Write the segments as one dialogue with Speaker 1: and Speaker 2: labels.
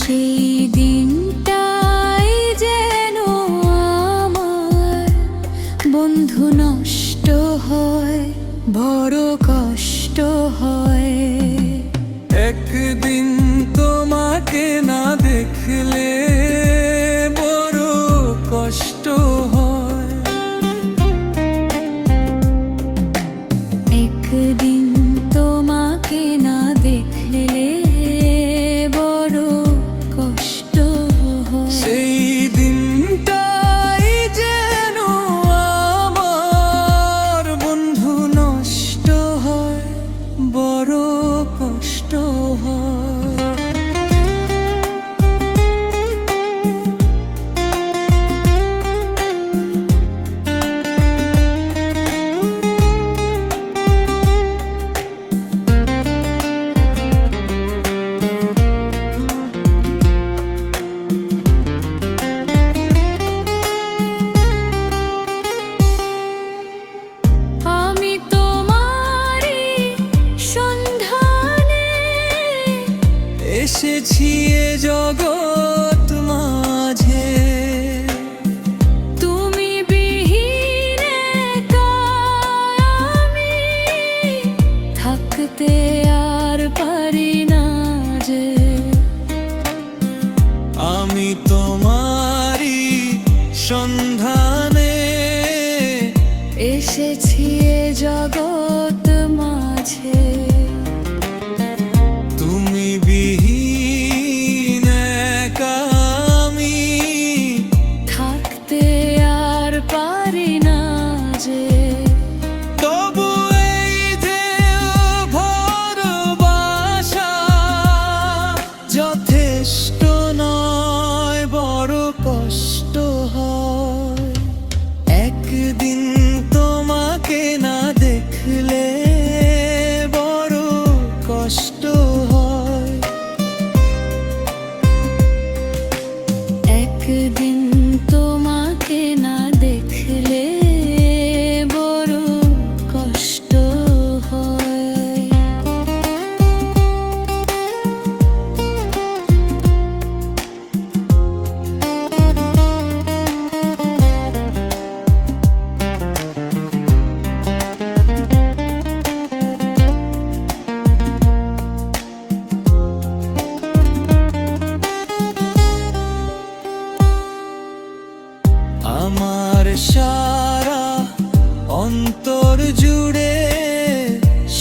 Speaker 1: সেই দিনটাই যেন আমার বন্ধু নষ্ট হয়, বড় কষ্ট হয়।
Speaker 2: একদিন তোমাকে না দেখলে বড় কষ্ট হয়।
Speaker 1: একদিন তোমাকে না দেখলে বড় কষ্ট হয়।
Speaker 2: সেই দিনটাই যেন আমার বন্ধু নষ্ট হয়, বড় কষ্ট হয়।
Speaker 1: আমি তোমারই সন্ধানে
Speaker 2: এসেছি এ জগৎ মাঝে,
Speaker 1: তুমি বিহীন একা আমি থাকতে আর পারি না যে।
Speaker 2: আমি তোমারই সন্ধানে
Speaker 1: এসেছি এ জগৎ মাঝে,
Speaker 2: তুমি বিহীন একা আমি
Speaker 1: থাকতে আর পারি না যে।
Speaker 2: তবু এই যে ভালোবাসা যথেষ্ট নয়, বড় কষ্ট হয়। একদিন তোমাকে না দেখলে বড় কষ্ট হয়।
Speaker 1: একদিন তোমাকে না দেখলে বড় কষ্ট হয়।
Speaker 2: আমার সারা অন্তর জুড়ে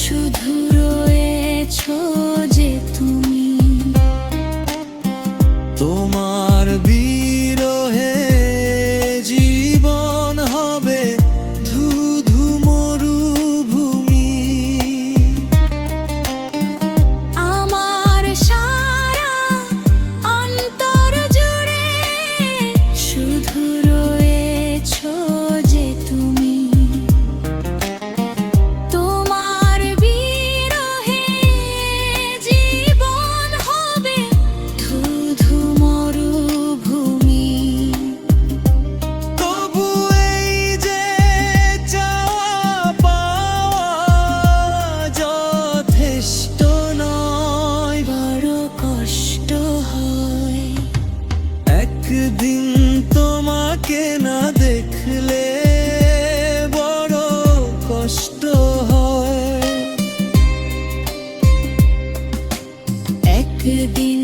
Speaker 1: শুধু রয়েছো যে তুমি,
Speaker 2: তোমার বিরহে জীবন হবে ধুধু মরুভূমি।
Speaker 1: আমার সারা অন্তর জুড়ে শুধু রয়েছো যে তুমি, তোমার বিরহে জীবন হবে ধুধু মরুভূমি।
Speaker 2: তবু এই যে চাওয়া পাওয়া যথেষ্ট নয়,
Speaker 1: বড় কষ্ট হয়।
Speaker 2: একদিন তোমাকে না দেখলে বড় কষ্ট হয়।
Speaker 1: একদিন